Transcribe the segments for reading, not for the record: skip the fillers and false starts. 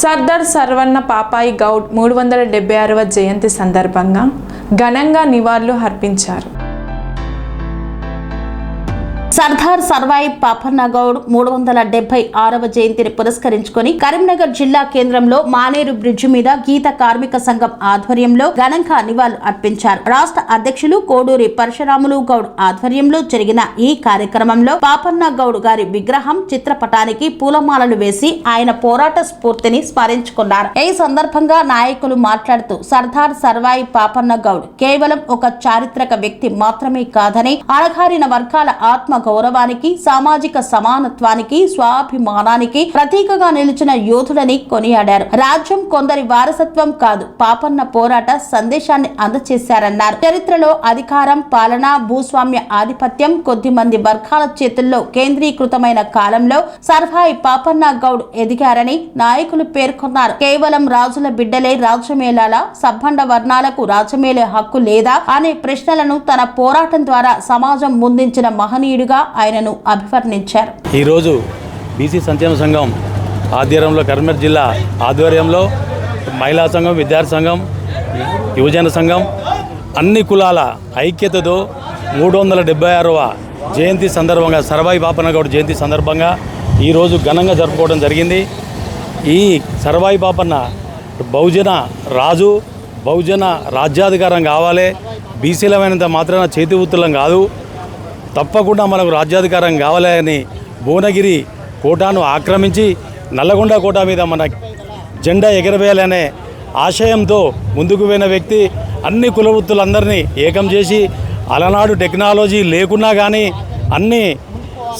సర్దార్ సర్వన్న పాపాయి గౌడ్ 376వ జయంతి సందర్భంగా ఘనంగా నివాళులు అర్పించారు. సర్దార్ సర్వాయి పాపన్న గౌడ్ 376వ జయంతిని పురస్కరించుకొని కరీంనగర్ జిల్లా కేంద్రంలో మానేరు బ్రిడ్జి మీద గీత కార్మిక సంఘం ఆధ్వర్యంలో ఘనంగా నివాళులు అర్పించారు. రాష్ట్ర అధ్యక్షులు కోడూరి పరశురాములు గౌడ్ ఆధ్వర్యంలో జరిగిన ఈ కార్యక్రమంలో పాపన్న గౌడ్ గారి విగ్రహం చిత్రపటానికి పూలమాలలు వేసి ఆయన పోరాట స్ఫూర్తిని స్మరించుకున్నారు. ఈ సందర్భంగా నాయకులు మాట్లాడుతూ సర్దార్ సర్వాయి పాపన్న గౌడ్ కేవలం ఒక చారిత్రక వ్యక్తి మాత్రమే కాదని అణగారిన వర్గాల ఆత్మ గౌరవానికి, సామాజిక సమానత్వానికి, స్వాభిమానానికి ప్రతీకగా నిలిచిన యోధుడని కొనియాడారు. రాజ్యం కొందరి వారసత్వం కాదు, పాపన్న పోరాట సందేశాన్ని అందచేశారన్నారు. చరిత్రలో అధికారం, పాలన, భూస్వామ్య ఆధిపత్యం కొద్ది మంది వర్గాల చేతుల్లో కేంద్రీకృతమైన కాలంలో సర్వాయి పాపన్న గౌడ్ ఎదిగారని నాయకులు పేర్కొన్నారు. కేవలం రాజుల బిడ్డలే రాజ్యమేలాల, సబ్బండ వర్ణాలకు రాజ్యమేలే హక్కు లేదా అనే ప్రశ్నలను తన పోరాటం ద్వారా సమాజం ముందుంచిన మహనీయుడిగా ఆయనను అభివర్ణించారు. ఈరోజు బీసీ సంక్షేమ సంఘం ఆధ్వర్యంలో కరీంనగర్ జిల్లా ఆధ్వర్యంలో మహిళా సంఘం, విద్యార్థి సంఘం, యువజన సంఘం అన్ని కులాల ఐక్యతతో 376వ జయంతి సందర్భంగా సర్వాయి పాపన్న గౌడ్ జయంతి సందర్భంగా ఈరోజు ఘనంగా జరుపుకోవడం జరిగింది. ఈ సర్వాయి పాపన్న బహుజన రాజు, బహుజన రాజ్యాధికారం కావాలి, బీసీలమైనంత మాత్రాన చేతి ఉత్తులం కాదు, తప్పకుండా మనకు రాజ్యాధికారం కావాలని భువనగిరి కోటను ఆక్రమించి నల్లగొండ కోట మీద మన జెండా ఎగరవేయాలనే ఆశయంతో ముందుకు పోయిన వ్యక్తి. అన్ని కులవృత్తులందరినీ ఏకం చేసి అలనాడు టెక్నాలజీ లేకున్నా కానీ అన్ని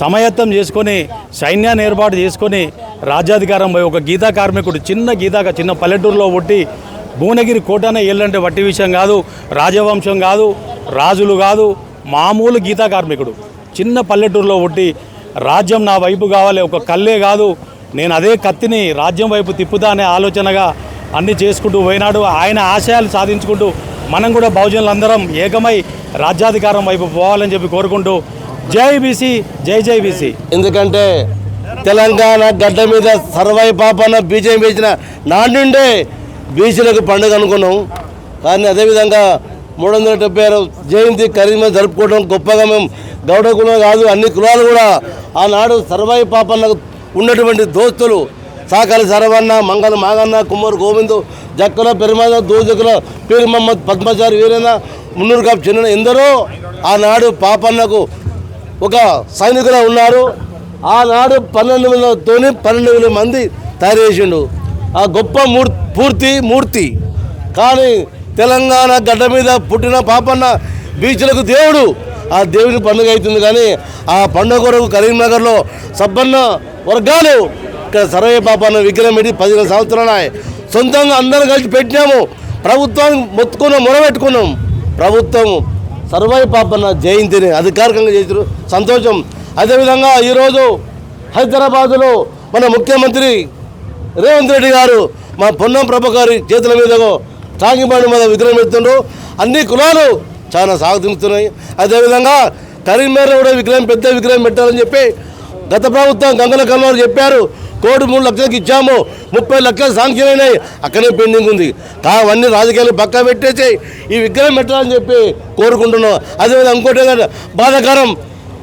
సమయత్తం చేసుకొని సైన్యాన్ని ఏర్పాటు చేసుకొని రాజ్యాధికారం పోయి ఒక గీతా కార్మికుడు చిన్న పల్లెటూరులో పుట్టి భువనగిరి కోటనే ఏళ్ళంటే వట్టి విషయం కాదు, రాజవంశం కాదు, రాజులు కాదు, మామూలు గీతా కార్మికుడు చిన్న పల్లెటూరులో పుట్టి రాజ్యం నా వైపు కావాలి, ఒక కళ్ళే కాదు నేను అదే కత్తిని రాజ్యం వైపు తిప్పుతా అనే ఆలోచనగా అన్ని చేసుకుంటూ పోయినాడు. ఆయన ఆశయాలు సాధించుకుంటూ మనం కూడా బహుజనులందరం ఏకమై రాజ్యాధికారం వైపు పోవాలని చెప్పి కోరుకుంటూ జై బీసీ, జై జై బీసీ. ఎందుకంటే తెలంగాణ గడ్డ మీద సర్వాయి పాపన్న బీజేపీ వేసిన నాటి నుండే బీసీలకు పండుగ అనుకున్నాం. కానీ అదేవిధంగా 376 జయంతి కరీంనగర్ జరుపుకోవడం గొప్పగా మేము గౌడ కులం కాదు అన్ని కులాలు కూడా ఆనాడు సర్వాయి పాపన్నకు ఉన్నటువంటి దోస్తులు సాకలి సరవన్న, మంగళ మాగన్న, కుమ్మరు గోవిందు, జక్కల పెరుమాద, దోజకుల పీర్ మహమ్మద్, పద్మచారి వీరేంద్ర, మున్నూరు కాపు చిన్న ఎందరో ఆనాడు పాపన్నకు ఒక సైనికులు ఉన్నారు. ఆనాడు 12,000 మంది తయారు చేసిండు ఆ గొప్ప మూర్తి. కానీ తెలంగాణ గడ్డ మీద పుట్టిన పాపన్న బీచ్లకు దేవుడు, ఆ దేవుని పండుగ అవుతుంది. కానీ ఆ పండుగ కొరకు కరీంనగర్లో సబ్బన్న వర్గాలు ఇక్కడ సర్వాయి పాపన్న విగ్రహం పెట్టి 15 సంవత్సరాలు సొంతంగా అందరం కలిసి పెట్టినాము. ప్రభుత్వానికి మొరబెట్టుకున్నాం. ప్రభుత్వం సర్వాయి పాపన్న జయంతిని అధికారికంగా చేశారు, సంతోషం. అదేవిధంగా ఈరోజు హైదరాబాదులో మన ముఖ్యమంత్రి రేవంత్ రెడ్డి గారు మా పొన్నం ప్రభాకర్ చేతుల మీదగో టాంగిబాడు మీద విగ్రహం పెడుతుండ్రు. అన్ని కులాలు చాలా సాగుతున్నాయి. అదేవిధంగా కరీంనగర్లో కూడా పెద్ద విగ్రహం పెట్టాలని చెప్పి గత ప్రభుత్వం గంగల కల్వారు చెప్పారు. 1.3 లక్షలకు ఇచ్చాము, 30 లక్షలు శాంక్షన్ అయినాయి, అక్కడే పెండింగ్ ఉంది. అవన్నీ రాజకీయాలు పక్కా పెట్టేసి ఈ విగ్రహం పెట్టాలని చెప్పి కోరుకుంటున్నాం. అదేవిధంగా ఇంకోటి బాధాకరం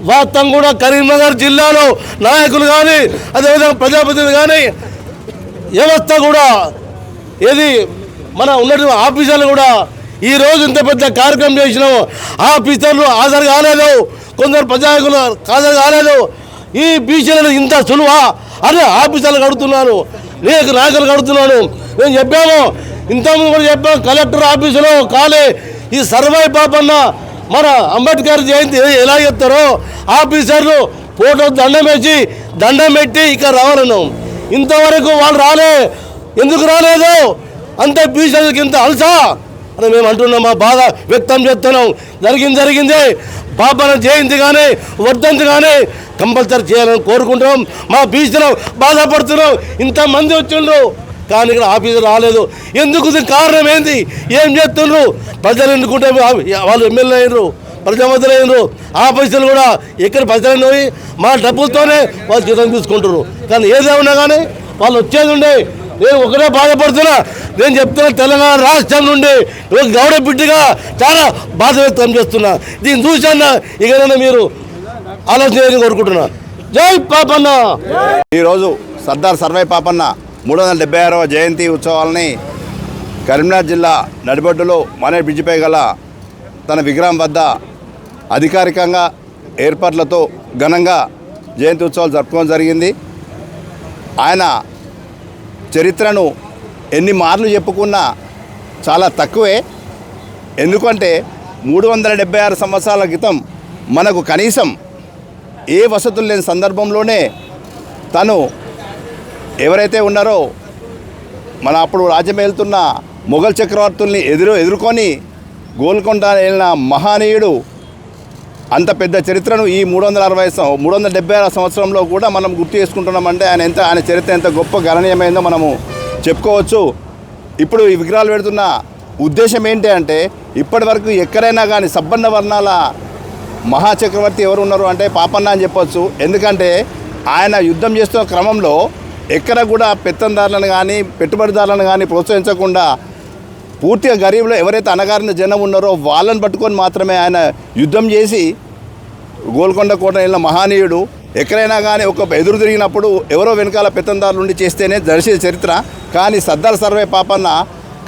వాస్తవం కూడా కరీంనగర్ జిల్లాలో నాయకులు కానీ అదేవిధంగా ప్రజాప్రతినిధులు కానీ వ్యవస్థ కూడా ఏది మన ఉన్నటువంటి ఆఫీసర్లు కూడా ఈరోజు ఇంత పెద్ద కార్యక్రమం చేసినాము. ఆఫీసర్లు హాజరు కాలేదు, కొందరు ప్రజాకులు హాజరు కాలేదు. ఈ బీసీలను ఇంత సులువా అని ఆఫీసర్లు కడుతున్నాను, నాయకులు కడుతున్నాను. నేను చెప్పాము, ఇంతకుముందు కూడా చెప్పాము, కలెక్టర్ ఆఫీసులో కాలే ఈ సర్వాయి పాపన్న మన అంబేద్కర్ జయంతి ఎలా చెప్తారో ఆఫీసర్లు ఫోటో దండం పెట్టి ఇక్కడ రావాలన్నాం. ఇంతవరకు వాళ్ళు రాలే. ఎందుకు రాలేదు? అంత బీసీలకు ఇంత అలసా అని మేము అంటున్నాం, మా బాధ వ్యక్తం చేస్తున్నాం. జరిగిందే పాపన్న జయంతి కానీ వర్ధంతి కానీ కంపల్సరీ చేయాలని కోరుకుంటున్నాం. మా బీసీలో బాధపడుతున్నాం. ఇంతమంది వచ్చిండ్రు కానీ ఇక్కడ ఆఫీసర్ రాలేదు. ఎందుకు? కారణం ఏంది? ఏం చేస్తుండ్రు? ప్రజలు ఎన్నుకుంటే వాళ్ళు ఎమ్మెల్యే అయినరు, ప్రజామతులైనరు. ఆఫీసర్లు కూడా ఎక్కడ ప్రజలు పోయి మా డబ్బులతోనే వాళ్ళు జీతం తీసుకుంటారు. కానీ ఏదేమన్నా కానీ వాళ్ళు వచ్చేది ఉండే నేను ఒకటే బాధపడుతున్నా. నేను చెప్తున్నా, తెలంగాణ రాష్ట్రం నుండి ఒక గౌడ బిడ్డగా చాలా బాధ వ్యక్తం చేస్తున్నా. దీన్ని చూసన్నా ఇకనైనా మీరు ఆలోచన చేయాలని కోరుకుంటున్నా. జై పాపన్న. ఈరోజు సర్దార్ సర్వై పాపన్న 376వ జయంతి ఉత్సవాలని కరీంనగర్ జిల్లా నడిబొడ్డులో మానేరు బ్రిడ్జిపై గల తన విగ్రహం వద్ద అధికారికంగా ఏర్పాట్లతో ఘనంగా జయంతి ఉత్సవాలు జరుపుకోవడం జరిగింది. ఆయన చరిత్రను ఎన్ని మార్లు చెప్పుకున్నా చాలా తక్కువే. ఎందుకంటే 376 సంవత్సరాల క్రితం మనకు కనీసం ఏ వసతులు లేని సందర్భంలోనే తను ఎవరైతే ఉన్నారో మన అప్పుడు రాజ్యం వెళ్తున్న మొఘల్ చక్రవర్తుల్ని ఎదుర్కొని గోల్కొండ వెళ్ళిన మహనీయుడు. అంత పెద్ద చరిత్రను ఈ 376 సంవత్సరంలో కూడా మనం గుర్తు చేసుకుంటున్నామంటే ఆయన చరిత్ర ఎంత గొప్ప గణనీయమైందో మనము చెప్పుకోవచ్చు. ఇప్పుడు ఈ విగ్రహాలు పెడుతున్న ఉద్దేశం ఏంటి అంటే, ఇప్పటి వరకు ఎక్కడైనా కానీ సబ్బన్న వర్ణాల మహాచక్రవర్తి ఎవరు ఉన్నారు అంటే పాపన్న అని చెప్పొచ్చు. ఎందుకంటే ఆయన యుద్ధం చేస్తున్న క్రమంలో ఎక్కడ కూడా పెత్తందారులను కానీ పెట్టుబడిదారులను కానీ ప్రోత్సహించకుండా పూర్తిగా గరీబులో ఎవరైతే అణగారిన జనం ఉన్నారో వాళ్ళని పట్టుకొని మాత్రమే ఆయన యుద్ధం చేసి గోల్కొండ కోట వెళ్ళిన మహనీయుడు. ఎక్కడైనా కానీ ఒక ఎదురు తిరిగినప్పుడు ఎవరో వెనకాల పెత్తందారులు ఉండి చేస్తేనే దర్శన చరిత్ర. కానీ సర్దార్ సర్వై పాపన్న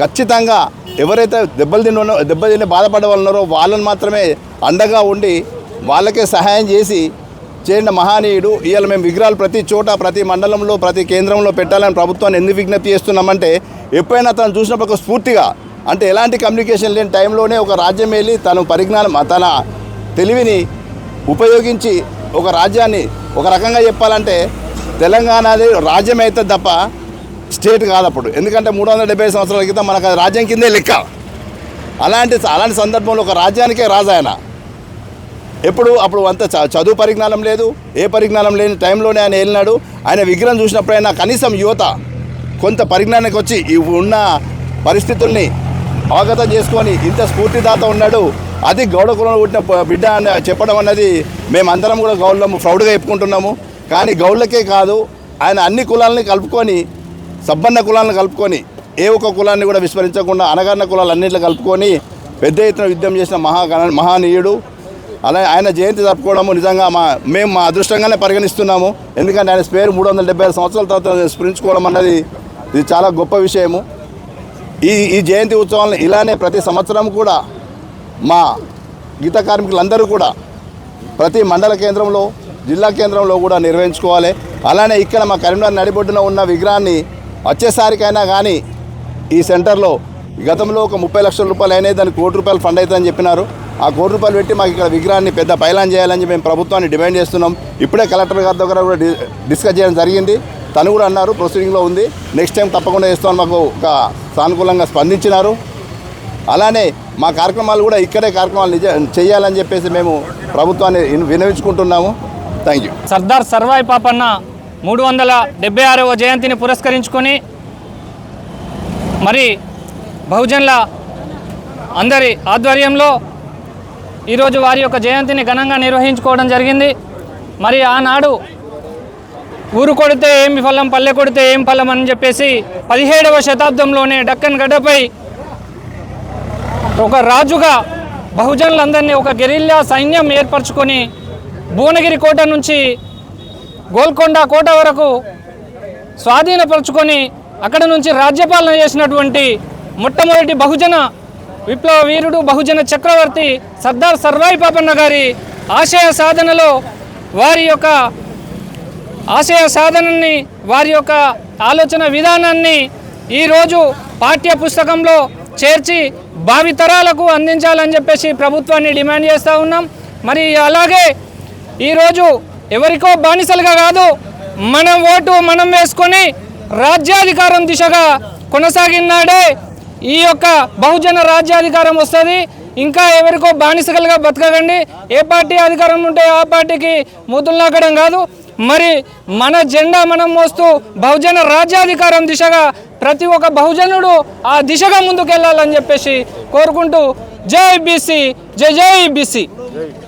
ఖచ్చితంగా ఎవరైతే దెబ్బతిని బాధపడే వాళ్ళు ఉన్నారో వాళ్ళని మాత్రమే అండగా ఉండి వాళ్ళకే సహాయం చేసి చేరిన మహనీయుడు. ఇవాళ మేము విగ్రహాలు ప్రతి చోట, ప్రతి మండలంలో, ప్రతి కేంద్రంలో పెట్టాలని ప్రభుత్వాన్ని ఎందుకు విజ్ఞప్తి చేస్తున్నామంటే, ఎప్పుడైనా తను చూసినప్పుడు ఒక స్ఫూర్తిగా, అంటే ఎలాంటి కమ్యూనికేషన్ లేని టైంలోనే ఒక రాజ్యం వెళ్ళి తన పరిజ్ఞానం, తన తెలివిని ఉపయోగించి ఒక రాజ్యాన్ని ఒక రకంగా చెప్పాలంటే తెలంగాణది రాజ్యం అయితే తప్ప స్టేట్ కాదు అప్పుడు. ఎందుకంటే 375 సంవత్సరాల క్రితం మనకు అది రాజ్యం కిందే లెక్క. అలాంటి సందర్భంలో ఒక రాజ్యానికే రాజు ఆయన. అప్పుడు అంత చదువు పరిజ్ఞానం లేదు, ఏ పరిజ్ఞానం లేని టైంలోనే ఆయన వెళ్ళినాడు. ఆయన విగ్రహం చూసినప్పుడైనా కనీసం యువత కొంత పరిజ్ఞానానికి వచ్చి ఉన్న పరిస్థితుల్ని అవగతం చేసుకొని ఇంత స్ఫూర్తిదాత ఉన్నాడు. అది గౌడ కులంలో పుట్టిన బిడ్డ అని చెప్పడం అన్నది మేమందరం కూడా గౌళ్ళము ప్రౌడ్గా చెప్పుకుంటున్నాము. కానీ గౌళ్ళకే కాదు, ఆయన అన్ని కులాలని కలుపుకొని, సబ్బన్న కులాలను కలుపుకొని, ఏ ఒక్క కులాన్ని కూడా విస్మరించకుండా అణగారిన కులాలు అన్నింటిలో కలుపుకొని పెద్ద ఎత్తున యుద్ధం చేసిన మహానీయుడు. అలా ఆయన జయంతి జరుపుకోవడము నిజంగా మేము మా అదృష్టంగానే పరిగణిస్తున్నాము. ఎందుకంటే ఆయన పేరు 376 సంవత్సరాల తర్వాత స్మరించుకోవడం అన్నది ఇది చాలా గొప్ప విషయము. ఈ జయంతి ఉత్సవాలను ఇలానే ప్రతి సంవత్సరం కూడా మా గీత కార్మికులందరూ కూడా ప్రతి మండల కేంద్రంలో, జిల్లా కేంద్రంలో కూడా నిర్వహించుకోవాలి. అలానే ఇక్కడ మా కరీంనగర్ నడిబొడ్డున ఉన్న విగ్రహాన్ని వచ్చేసరికైనా కానీ ఈ సెంటర్లో గతంలో ఒక 30 లక్షల రూపాయలు అయినాయి, దానికి ₹1 ఫండ్ అవుతుందని చెప్పినారు. ఆ ₹1 పెట్టి మాకు ఇక్కడ విగ్రహాన్ని పెద్ద పైలాన్ చేయాలని మేము ప్రభుత్వాన్ని డిమాండ్ చేస్తున్నాం. ఇప్పుడే కలెక్టర్ గారి దగ్గర కూడా డిస్కస్ చేయడం జరిగింది. తను కూడా అన్నారు ప్రొసీడింగ్లో ఉంది, నెక్స్ట్ టైం తప్పకుండా చేస్తామని మాకు ఒక సానుకూలంగా స్పందించినారు. అలానే మా కార్యక్రమాలు కూడా ఇక్కడే కార్యక్రమాలు చేయాలని చెప్పేసి మేము ప్రభుత్వాన్ని విన్నవించుకుంటున్నాము. Thank you. సర్దార్ సర్వాయి పాపన్న 376వ జయంతిని పురస్కరించుకొని మరి బహుజనుల అందరి ఆధ్వర్యంలో ఈరోజు వారి యొక్క జయంతిని ఘనంగా నిర్వహించుకోవడం జరిగింది. మరి ఆనాడు ఊరు కొడితే ఏమి ఫలం, పల్లె కొడితే ఏం ఫలం అని చెప్పేసి 17వ శతాబ్దంలోనే డక్కన్ గడ్డపై ఒక రాజుగా బహుజనులందరినీ ఒక గెరిల్లా సైన్యం ఏర్పరచుకొని భువనగిరి కోట నుంచి గోల్కొండ కోట వరకు స్వాధీనపరుచుకొని అక్కడ నుంచి రాజ్యపాలన చేసినటువంటి మొట్టమొదటి బహుజన విప్లవ వీరుడు, బహుజన చక్రవర్తి సర్దార్ సర్వాయి పాపన్న గారి ఆశయ సాధనలో వారి యొక్క ఆశయ సాధనని, వారి యొక్క ఆలోచన విధానాన్ని ఈరోజు పాఠ్య పుస్తకంలో చేర్చి భావితరాలకు అందించాలని చెప్పేసి ప్రభుత్వాన్ని డిమాండ్ చేస్తూ ఉన్నాం. మరి అలాగే ఈరోజు ఎవరికో బానిసలుగా కాదు, మన ఓటు మనం వేసుకొని రాజ్యాధికారం దిశగా కొనసాగినాడే ఈ యొక్క బహుజన రాజ్యాధికారం వస్తుంది. ఇంకా ఎవరికో బానిసలుగా బతకకండి. ఏ పార్టీ అధికారం ఉంటే ఆ పార్టీకి మూతులు నాకడం కాదు. మరి మన జెండా మనం మోస్తూ బహుజన రాజ్యాధికారం దిశగా ప్రతి ఒక్క బహుజనుడు ఆ దిశగా ముందుకెళ్లాలని చెప్పేసి కోరుకుంటూ జై బీసీ, జై జై బీసీ.